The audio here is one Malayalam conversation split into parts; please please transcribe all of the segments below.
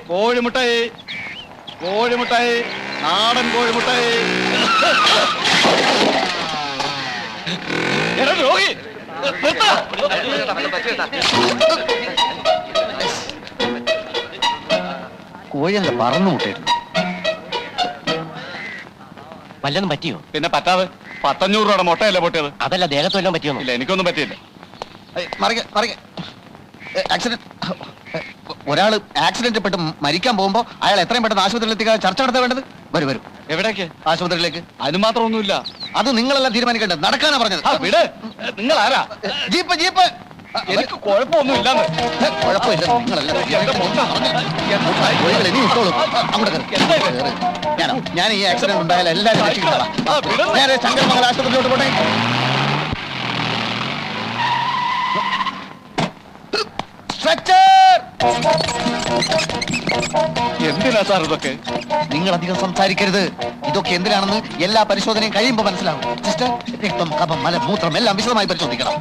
കോഴിമുട്ടായി, കോഴിമുട്ടായി, നാടൻ കോഴിമുട്ടായി. രോഗി കോഴിയല്ല പറന്നു മുട്ടായിരുന്നു. വല്ലതും പറ്റിയോ? പിന്നെ പറ്റാതെ 500 രൂപയുടെ മുട്ടയല്ലേ പൊട്ടിയത്? അതല്ല, ദേഹത്ത് വല്ലതും പറ്റിയോ? ഇല്ല, എനിക്കൊന്നും പറ്റിയില്ല. ആക്സിഡന്റ്, ഒരാള് ആക്സിഡന്റ് പെട്ട് മരിക്കാൻ പോകുമ്പോ അയാൾ എത്രയും പെട്ടെന്ന് ആശുപത്രിയിൽ എത്തിക്കാൻ ചർച്ച നടത്താൻ വേണ്ടത്. വരും വരും. എവിടേക്ക്? ആശുപത്രിയിലേക്ക്. അതിന് മാത്രം ഒന്നുമില്ല. അത് നിങ്ങളെല്ലാം തീരുമാനിക്കേണ്ടത്. നടക്കാനാ പറഞ്ഞത്. വിട്. നിങ്ങൾ ആരാ? Jeep jeep. എനിക്ക് കുഴപ്പമൊന്നും ഇല്ലാന്ന്. കുഴപ്പമില്ല, നിങ്ങളെല്ലാം ഇനി ഇട്ടോളൂ. അങ്ങോട്ട് ഞാൻ ഈ ആക്സിഡന്റ് ഉണ്ടായാലും എല്ലാവരും രക്ഷിക്കുന്നതാ. ഞാൻ ശങ്കരമംഗല ആശുപത്രിയിലോട്ട് പോട്ടെ. എന്തിനാ സാർ ഇതൊക്കെ? നിങ്ങൾ അധികം സംസാരിക്കരുത്. ഇതൊക്കെ എന്തിനാണെന്ന് എല്ലാ പരിശോധനയും കഴിയുമ്പോൾ മനസ്സിലാവും. സിസ്റ്റർ, രക്തം, കഫം, മലം, മൂത്രം എല്ലാം വിശദമായി പരിശോധിക്കണം.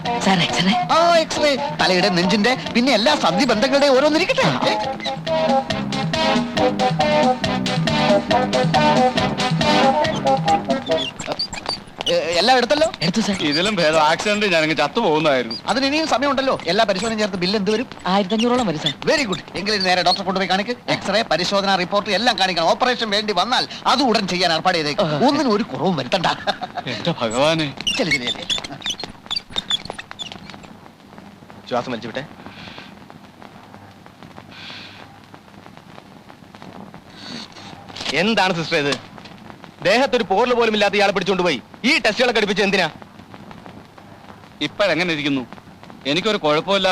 എക്സ്റേ, തലയുടെ, നെഞ്ചിന്റെ, പിന്നെ എല്ലാ സന്ധി ബന്ധങ്ങളുടെയും ഓരോന്നിരിക്കട്ടെ. എല്ലാം എടുത്തല്ലോ? എടുത്തു സാർ. ഇതിലും ഭേദം ആക്സിഡന്റ് ഞാനങ്ങ് ചത്തുപോകുന്നതായിരുന്നു. അതിന് ഇനിയും സമയമുണ്ടല്ലോ. എല്ലാ പരിശോധനയും ചേർത്ത് ബില്ല് എന്ത് വരും? 1500 വരും സാർ. Very good. എങ്കിലും നേരെ ഡോക്ടറെ കൊണ്ടുപോയി കാണിക്ക്. എക്സ്റേ, പരിശോധന റിപ്പോർട്ട് എല്ലാം കാണിക്കണം. ഓപ്പറേഷൻ വേണ്ടി വന്നാൽ അത് ഉടൻ ചെയ്യാൻ ഏർപ്പാട് ചെയ്തേക്കും. ഒന്നിനും ഒരു കുറവും വരുത്തണ്ട. എന്റെ ഭഗവാനെ. ശരി ശരി ശരി. ശ്വാസം വലിച്ചുവിട്ടെ. എന്താണ് സിസ്റ്റർ ഇത്? ദേഹത്തൊരു പോറൽ പോലും ഇല്ലാത്ത ഇയാളെ പിടിച്ചുകൊണ്ടുപോയി ഈ ടെസ്റ്റുകളൊക്കെ അടുപ്പിച്ച് എന്തിനാ? ഇപ്പോഴെങ്ങനെ ഇരിക്കുന്നു? എനിക്കൊരു കുഴപ്പമില്ല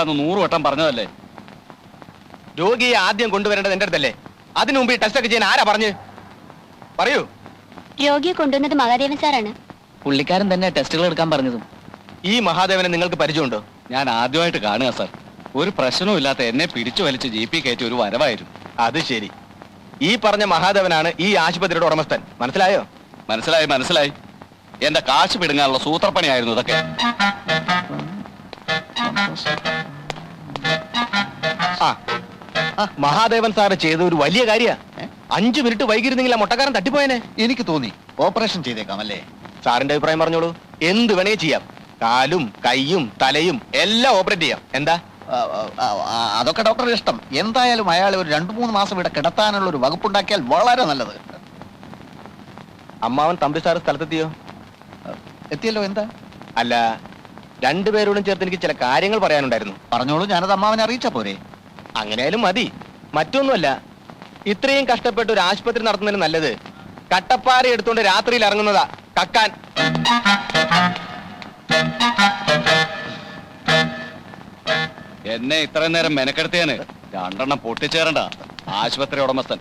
എന്ന് 100 വട്ടം പറഞ്ഞതല്ലേ. രോഗിയെ ആദ്യം കൊണ്ടുവരേണ്ടത് എന്റെ അടുത്തല്ലേ? അതിനു മുമ്പ് ഈ ടെസ്റ്റ് ഒക്കെ ചെയ്യാൻ ആരാ പറഞ്ഞു? പറയൂ. രോഗിയെ കൊണ്ടുവന്നത് മഹാദേവൻ സാറാണ്. പുള്ളിക്കാരൻ തന്നെ ടെസ്റ്റുകൾ എടുക്കാൻ പറഞ്ഞതും. ഈ മഹാദേവനെ നിങ്ങൾക്ക് പരിചയമുണ്ടോ? ഞാൻ ആദ്യമായിട്ട് കാണുക സാർ. ഒരു പ്രശ്നവും ഇല്ലാത്ത എന്നെ പിടിച്ചു വലിച്ച് ജീപ്പി കയറ്റി ഒരു വരവായിരുന്നു. അത് ശരി. ഈ പറഞ്ഞ മഹാദേവനാണ് ഈ ആശുപത്രിയുടെ ഉടമസ്ഥൻ. മനസ്സിലായോ? മനസ്സിലായി. എന്റെ കാശ് പിടുങ്ങാനുള്ള സൂത്രപ്പണിയായിരുന്നു ഇതൊക്കെ. മഹാദേവൻ സാറ് ചെയ്ത ഒരു വലിയ കാര്യ. 5 മിനിറ്റ് വൈകിരുന്നെങ്കിൽ ആ മുട്ടക്കാരൻ തട്ടിപ്പോയനെ. എനിക്ക് തോന്നി ഓപ്പറേഷൻ ചെയ്തേക്കാം അല്ലേ? സാറിന്റെ അഭിപ്രായം പറഞ്ഞോളൂ. എന്ത് വേണേ ചെയ്യാം. കാലും കൈയും തലയും എല്ലാം ഓപ്പറേറ്റ് ചെയ്യാം. എന്താ? അതൊക്കെ ഡോക്ടറുടെ ഇഷ്ടം. എന്തായാലും അയാൾ ഒരു 2-3 മാസം ഇവിടെ കിടത്താനുള്ള ഒരു വകുപ്പുണ്ടാക്കിയാൽ വളരെ നല്ലത്. അമ്മാവൻ തമ്പി സാറ് സ്ഥലത്തെത്തിയോ? എത്തിയല്ലോ. എന്താ? അല്ല, രണ്ടുപേരോടും ചേർത്ത് എനിക്ക് ചില കാര്യങ്ങൾ പറയാനുണ്ടായിരുന്നു. പറഞ്ഞോളൂ, ഞാനത് അമ്മാവനെ അറിയിച്ചാ പോരെ? അങ്ങനെയാലും മതി. മറ്റൊന്നുമല്ല, ഇത്രയും കഷ്ടപ്പെട്ട് ഒരു ആശുപത്രി നടത്തുന്നതിന് നല്ലത് കട്ടപ്പാറ എടുത്തുകൊണ്ട് രാത്രിയിൽ ഇറങ്ങുന്നതാ കക്കാൻ. എന്നെ ഇത്രയും നേരം മെനക്കെടുത്തിയാണ് 2 എണ്ണം പൊട്ടിച്ചേരണ്ട. ആശുപത്രി ഉടമസ്ഥൻ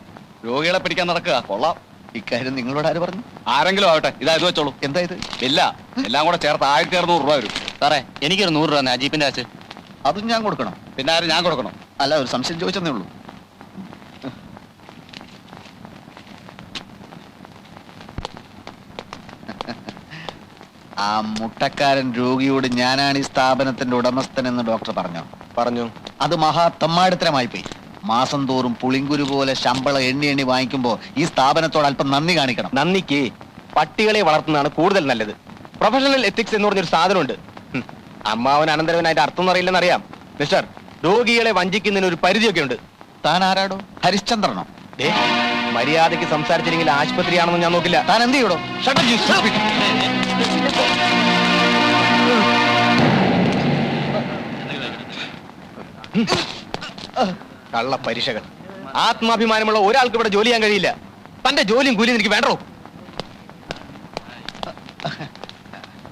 രോഗികളെ പിടിക്കാൻ നടക്കുക. കൊള്ളാം. ഇക്കാര്യം നിങ്ങളോട് ആര് പറഞ്ഞു? ആരെങ്കിലും ആവട്ടെ, ഇതായത് വെച്ചോളൂ. എന്താ ഇത്? ഇല്ല, എല്ലാം കൂടെ ചേർത്ത് 1600 രൂപ വരും. സാറേ, എനിക്കൊരു 100 രൂപ ജീപ്പിന്റെ കാശ്. അതും ഞാൻ കൊടുക്കണം? പിന്നെ ആരും ഞാൻ കൊടുക്കണം? അല്ല, ഒരു സംശയം ചോദിച്ചതേ ഉള്ളൂ. ആ മുട്ടക്കാരൻ രോഗിയോട് ഞാനാണ് ഈ സ്ഥാപനത്തിന്റെ ഉടമസ്ഥൻ എന്ന് ഡോക്ടർ പറഞ്ഞു. അത് മഹാ തെമ്മാടിത്തരമായി പോയി. മാസം തോറും പുളിങ്കുരു പോലെ ശമ്പളം എണ്ണി വാങ്ങിക്കുമ്പോ ഈ സ്ഥാപനത്തോട് അല്പം നന്ദി കാണിക്കണം. നന്ദിക്ക് പട്ടികളെ വളർത്തുന്നതാണ് കൂടുതൽ നല്ലത്. പ്രൊഫഷണൽ എത്തിക്സ് എന്ന് പറഞ്ഞൊരു സാധനമുണ്ട്. അമ്മാവൻ അനന്തരവനായിട്ട് അർത്ഥം അറിയില്ലെന്ന് അറിയാം. മിസ്റ്റർ, രോഗികളെ വഞ്ചിക്കുന്നതിന് ഒരു പരിധിയൊക്കെ ഉണ്ട്. താൻ ആരാടോ? ഹരിശ്ചന്ദ്രനോ? മര്യാദയ്ക്ക് സംസാരിച്ചില്ലെങ്കിൽ ആശുപത്രിയാണെന്ന് ഞാൻ നോക്കില്ല. താൻ എന്ത് ചെയ്യടോ? കള്ള പരീക്ഷകൾ. ആത്മാഭിമാനമുള്ള ഒരാൾക്ക് ഇവിടെ ജോലി ചെയ്യാൻ കഴിയില്ല. തന്റെ ജോലിയും കൂലിയും എനിക്ക് വേണ്ടോ?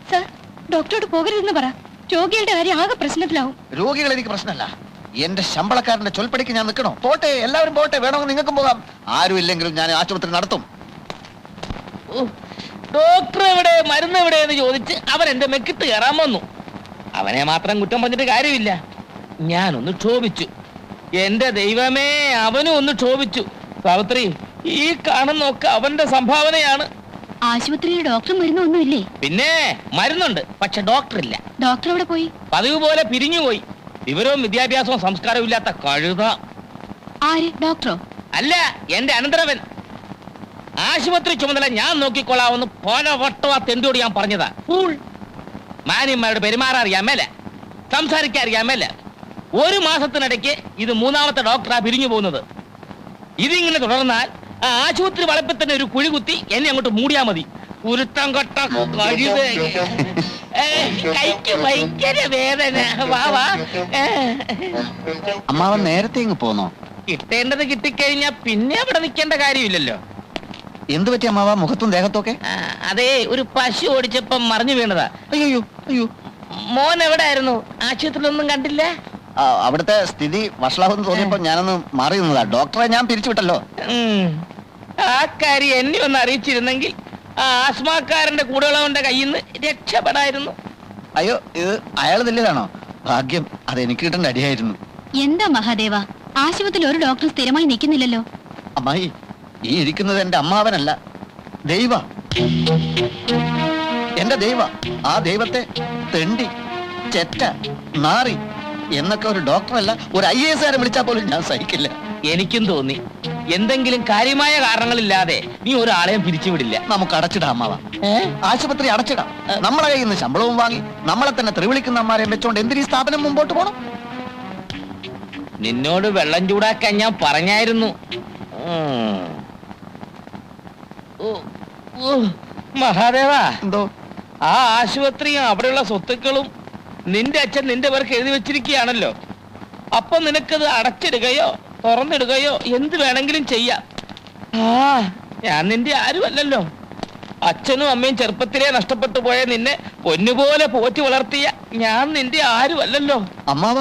സർ, ഡോക്ടറോട് പോകരുതെന്ന് പറ. രോഗികളുടെ കാര്യം ആകെ പ്രശ്നത്തിലാവും. രോഗികൾ എനിക്ക് പ്രശ്നമല്ല. എന്റെ ശമ്പളക്കാരന്റെ ചൊൽപ്പടിക്ക് ഞാൻ നിൽക്കണോ? പോട്ടെ, എല്ലാവരും പോട്ടെ. വേണമെങ്കിൽ നിങ്ങൾക്കും പോകാം. ആരും ഇല്ലെങ്കിലും ഞാൻ ആശുപത്രി നടത്തും. ഡോക്ടർ എവിടെ, മരുന്ന് എവിടെ എന്ന് ചോദിച്ച് അവൻ എന്റെ മെക്കിട്ട് കയറാൻ വന്നു. അവനെ മാത്രം കുറ്റം പറഞ്ഞിട്ട് കാര്യമില്ല. ഞാനൊന്ന് ക്ഷോഭിച്ചു. എന്റെ ദൈവമേ, അവനും ഒന്ന് ക്ഷോഭിച്ചു. സാവിത്രി, ഈ കാണുന്നൊക്കെ അവന്റെ സംഭാവനയാണ്. ആശുപത്രിയിൽ ഡോക്ടർ മരുന്നൊന്നുമില്ലേ? പിന്നെ മരുന്നുണ്ട്, പക്ഷെ ഡോക്ടർ ഇല്ല. ഡോക്ടർ എവിടെ പോയി? പതിവ് പോലെ പിരിഞ്ഞുപോയി. വിവരവും വിദ്യാഭ്യാസവും സംസ്കാരവും ഇല്ലാത്ത കഴുത. ആര് ഡോക്ടറോ? അല്ല, എന്റെ അനന്തരവൻ. ആശുപത്രി ചുമതല ഞാൻ നോക്കിക്കൊള്ളാമെന്ന് പോല വട്ടോ ആ തെണ്ടിയോട് ഞാൻ പറഞ്ഞതാ. ഫൂൾ. മാന്യന്മാരോട് പെരുമാറാൻ അറിയാമല്ല, സംസാരിക്കാൻ അറിയാമല്ല. ഒരു മാസത്തിനിടയ്ക്ക് ഇത് 3ാമത്തെ ഡോക്ടറാ പിരിഞ്ഞു പോകുന്നത്. ഇതിങ്ങനെ തുടർന്നാൽ ആ ആശുപത്രി വളപ്പിൽ തന്നെ ഒരു കുഴി കുത്തി എന്നെ അങ്ങോട്ട് മൂടിയാ മതി. ഉരുത്തം കൊട്ട കഴുത. കൈക്ക് ഭയങ്കര വേദന. വാ വാ. അമ്മാവൻ നേരത്തെ ഇങ്ങ് പോന്നോ? കിട്ടേണ്ടത് കിട്ടിക്കഴിഞ്ഞാ പിന്നെ അവിടെ നിൽക്കേണ്ട കാര്യമില്ലല്ലോ. എന്ത് പറ്റി അമ്മാവ, മുഖത്തും ദേഹത്തൊക്കെ? അതേ, ഒരു പശു ഓടിച്ചപ്പം മറിഞ്ഞു വീണതാ. അയ്യോ അയ്യോ. മോൻ എവിടെയായിരുന്നു? ആശുപത്രിയിലൊന്നും കണ്ടില്ല? അവിടുത്തെ സ്ഥിതി വഷളാവെന്ന് തോന്നിയപ്പോ ഞാനൊന്ന് മാറി നിന്നതാ. ഡോക്ടറെ ഞാൻ പിരിച്ചുവിട്ടല്ലോ. ആ കാര്യം എന്നെ ഒന്ന് അറിയിച്ചിരുന്നെങ്കിൽ ആ ആസ്മാക്കാരന്റെ കൂടെയുള്ളവന്റെ കയ്യിൽ നിന്ന് രക്ഷപ്പെടായിരുന്നു. അയ്യോ, ഇത് അയാൾ വലിയതാണോ? ഭാഗ്യം, അത് എനിക്ക് കിട്ടേണ്ട അടിയായിരുന്നു. എന്താ മഹാദേവ, ആശുപത്രിയിൽ ഒരു ഡോക്ടർ സ്ഥിരമായി നിൽക്കുന്നില്ലല്ലോ? അമ്മായി, ഈ ഇരിക്കുന്നത് എന്റെ അമ്മാവനല്ല, ദൈവ. എന്റെ ദൈവ. ആ ദൈവത്തെ തെണ്ടി, ചെറ്റ, നാറി എന്നൊക്കെ ഒരു ഡോക്ടറല്ല, ഒരു IAS വിളിച്ചാൽ പോലും ഞാൻ സഹിക്കില്ല. എനിക്കും തോന്നി എന്തെങ്കിലും കാര്യമായ കാരണങ്ങളില്ലാതെ നീ ഒരാളെയും പിരിച്ചുവിടില്ല. നമുക്ക് അടച്ചിടാം അമ്മാവ. ആശുപത്രി അടച്ചിടാം. നമ്മളെ കയ്യിൽ നിന്ന് ശമ്പളവും വാങ്ങി നമ്മളെ തന്നെ തെറിവിളിക്കുന്ന അമ്മാരെയും വെച്ചോണ്ട് എന്തിനീ സ്ഥാപനം മുമ്പോട്ട് പോണം? നിന്നോട് വെള്ളം ചൂടാക്കാൻ ഞാൻ പറഞ്ഞായിരുന്നു. മഹാദേവ, എന്തോ? ആ ആശുപത്രിയും അവിടെയുള്ള സ്വത്തുക്കളും നിന്റെ അച്ഛൻ നിന്റെ പേർക്ക് എഴുതി വെച്ചിരിക്കുകയാണല്ലോ. അപ്പൊ നിനക്കത് അടച്ചിടുകയോ തുറന്നിടുകയോ എന്ത് വേണമെങ്കിലും ചെയ്യാം. ഞാൻ നിന്റെ ആരുമല്ലല്ലോ. അച്ഛനും അമ്മയും ചെറുപ്പത്തിലേ നഷ്ടപ്പെട്ടു പോയ നിന്നെ പൊന്നുപോലെ പോറ്റി വളർത്തിയ ഞാൻ നിന്റെ ആരുമല്ലല്ലോ. അമ്മാവ,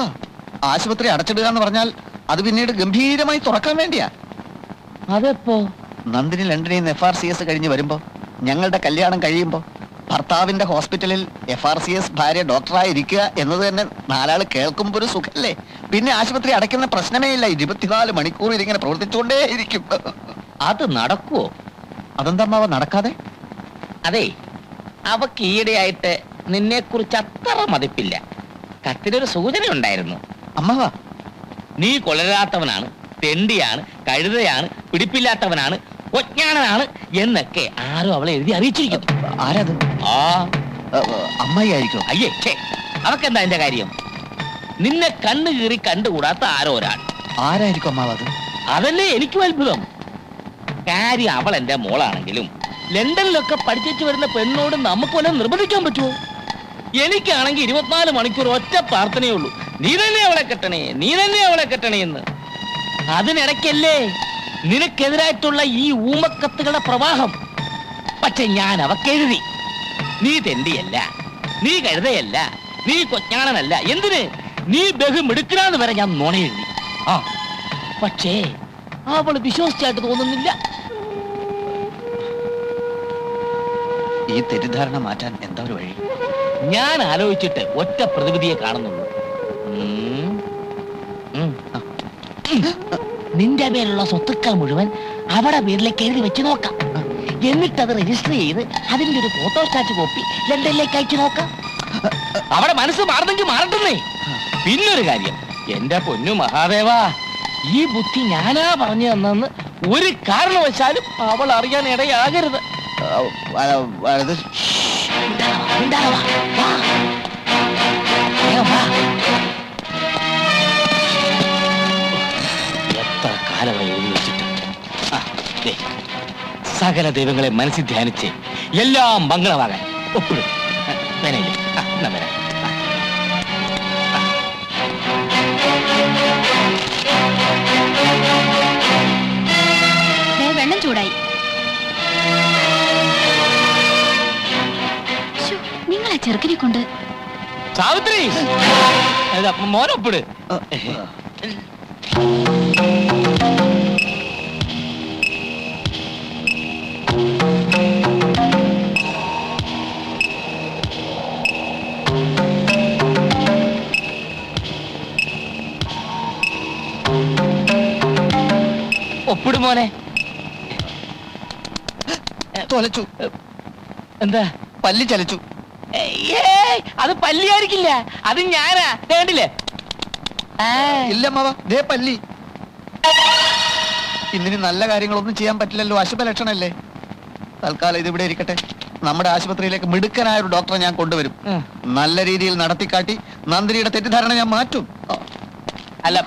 ആശുപത്രി അടച്ചിടുക എന്ന് പറഞ്ഞാൽ അത് പിന്നീട് ഗംഭീരമായി തുറക്കാൻ വേണ്ടിയാ. അതെപ്പോ? നന്ദിനി ലണ്ടനിൽ നിന്ന് FRCS കഴിഞ്ഞ് വരുമ്പോ, ഞങ്ങളുടെ കല്യാണം കഴിയുമ്പോ, ഭർത്താവിന്റെ ഹോസ്പിറ്റലിൽ FRCS ഭാര്യ ഡോക്ടറായി ഇരിക്കുക എന്നത് തന്നെ നാലാള് കേൾക്കുമ്പോ ഒരു സുഖല്ലേ? പിന്നെ ആശുപത്രി അടയ്ക്കുന്ന പ്രശ്നമേ ഇല്ല. 24 മണിക്കൂർ ഇതിങ്ങനെ പ്രവർത്തിച്ചുകൊണ്ടേ ഇരിക്കും. അത് നടക്കുവോ? അതെന്താ അമ്മാവ നടക്കാതെ? അതെ, അവക്ക് ഈയിടെയായിട്ട് നിന്നെ കുറിച്ച് അത്ര മതിപ്പില്ല. കത്തിലൊരു സൂചന ഉണ്ടായിരുന്നു. അമ്മാവ, നീ കൊളരാത്തവനാണ്, തെണ്ടിയാണ്, കഴുതയാണ്, പിടിപ്പില്ലാത്തവനാണ്, ഒജ്ഞാനനാണ് എന്നൊക്കെ ആരോ അവളെ എഴുതി അറിയിച്ചിരിക്കുന്നു. ആരത്? അമ്മായി ആയിരിക്കും. അയ്യേ, ഛേ, അവക്കെന്താ എന്റെ കാര്യം? നിന്നെ കണ്ണു കീറി കണ്ടുകൂടാത്ത ആരോ ഒരാൾ. ആരായിരിക്കും അമ്മാവ അത്? അതല്ലേ എനിക്കും അത്ഭുതം. കാര്യം അവൾ എന്റെ മോളാണെങ്കിലും ലണ്ടനിലൊക്കെ പഠിച്ചു വരുന്ന പെണ്ണോട് നമുക്ക് വല്ലതും നിർബന്ധിക്കാൻ പറ്റുമോ? എനിക്കാണെങ്കിൽ 24 മണിക്കൂർ ഒറ്റ പ്രാർത്ഥനയേ ഉള്ളൂ, നീ തന്നെ അവളെ കെട്ടണേ, നീ തന്നെ അവളെ കെട്ടണേ എന്ന്. അതിനിടയ്ക്കല്ലേ നിനക്കെതിരായിട്ടുള്ള ഈ ഊമക്കത്തുകളുടെ പ്രവാഹം. പക്ഷെ ഞാൻ അവക്കെഴുതി, നീ തെണ്ടിയല്ല, നീ കഴുതയല്ല, നീ കൊജ്ഞാനനല്ല, എന്തിന് നീ ബഹുമിടുക്കനാന്ന് വരെ ഞാൻ നുണയെഴുതി. പക്ഷേ അവള് വിശ്വസിച്ചായിട്ട് തോന്നുന്നില്ല. ഈ തെറ്റിദ്ധാരണ മാറ്റാൻ എന്താ ഒരു വഴി? ഞാൻ ആലോചിച്ചിട്ട് ഒറ്റ പ്രതിവിധിയെ കാണുന്നുള്ളൂ. നിന്റെ പേരുള്ള സ്വത്തുക്കൾ മുഴുവൻ അവിടെ പേരിലേക്ക് എഴുതി വെച്ച് നോക്കാം. എന്നിട്ട് അത് രജിസ്റ്റർ ചെയ്ത് അതിന്റെ ഒരു ഫോട്ടോസ്റ്റാറ്റ് കോപ്പി ലണ്ടനിലേക്ക് അയച്ചു നോക്കാം. അവിടെ മനസ്സ് മാറുന്നെങ്കിൽ മാറട്ടെന്നേ. പിന്നൊരു കാര്യം, എന്റെ പൊന്നു മഹാദേവ, ഈ ബുദ്ധി ഞാനാ പറഞ്ഞു തന്നെന്ന് ഒരു കാരണവശാലും അവൾ അറിയാൻ ഇടയാകരുത്. എത്ര കാലമായി എഴുതി വെച്ചിട്ട്. സകല ദൈവങ്ങളെ മനസ്സിൽ ധ്യാനിച്ച് എല്ലാം മംഗളമാകാൻ ഒപ്പിടും. വെള്ളം ചൂടായി. നിങ്ങൾ ആ ചെറുക്കിനെ കൊണ്ട്. സാവിത്രി, മോനൊപ്പിട്. ഒപ്പിടും മോനെ. തൊലച്ചു. എന്താ? പല്ലി ചലിച്ചു. അത് പല്ലിയായിരിക്കില്ല, അത് ഞാനാ. വേണ്ടില്ലേ? ഇല്ല അമ്മാവ, ദേ പല്ലി. ഇന്നിനി നല്ല കാര്യങ്ങളൊന്നും ചെയ്യാൻ പറ്റില്ലല്ലോ, അശുഭ ലക്ഷണല്ലേ. തൽക്കാലം ഇതിവിടെ ഇരിക്കട്ടെ. നമ്മുടെ ആശുപത്രിയിലേക്ക് മിടുക്കനായ ഒരു ഡോക്ടറെ ഞാൻ കൊണ്ടുവരും. നല്ല രീതിയിൽ നടത്തിക്കാട്ടി നന്ദിനിയുടെ തെറ്റിദ്ധാരണ ഞാൻ മാറ്റും. അല്ല